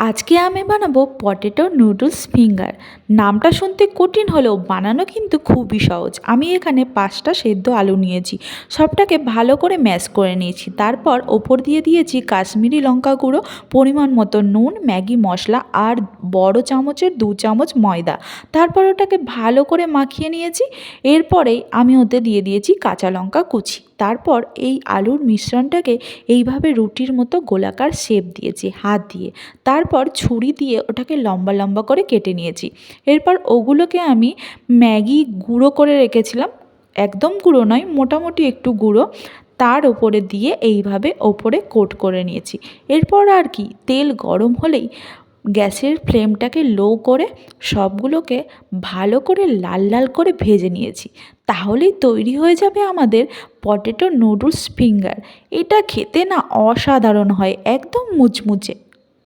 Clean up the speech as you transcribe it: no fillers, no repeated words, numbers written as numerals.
আজকে আমি বানাবো পটেটো নুডলস ফিঙ্গার। নামটা শুনতে কঠিন হলেও বানানো কিন্তু খুবই সহজ। আমি এখানে 5টা সেদ্ধ আলু নিয়েছি, সবটাকে ভালো করে ম্যাশ করে নিয়েছি। তারপর ওপর দিয়ে দিয়েছি কাশ্মীরি লঙ্কা গুঁড়ো, পরিমাণ মতো নুন, ম্যাগি মশলা আর বড় চামচের 2 চামচ ময়দা। তারপর ওটাকে ভালো করে মাখিয়ে নিয়েছি। এরপরেই আমি ওতে দিয়ে দিয়েছি কাঁচা লঙ্কা কুচি। তারপর এই আলুর মিশ্রণটাকে এইভাবে রুটির মতো গোলাকার শেপ দিয়েছি হাত দিয়ে। তারপর ছুরি দিয়ে ওটাকে লম্বা লম্বা করে কেটে নিয়েছি। এরপর ওগুলোকে আমি ম্যাগি গুঁড়ো করে রেখেছিলাম, একদম গুঁড়ো নয়, মোটামুটি একটু গুঁড়ো, তার ওপরে দিয়ে এইভাবে ওপরে কোট করে নিয়েছি। এরপর আর কি, তেল গরম হলেই গ্যাসের ফ্লেমটাকে লো করে সবগুলোকে ভালো করে লাল লাল করে ভেজে নিয়েছি। তাহলেই তৈরি হয়ে যাবে আমাদের পটেটো নুডলস ফিঙ্গার। এটা খেতে না অসাধারণ হয়, একদম মুচমুচে।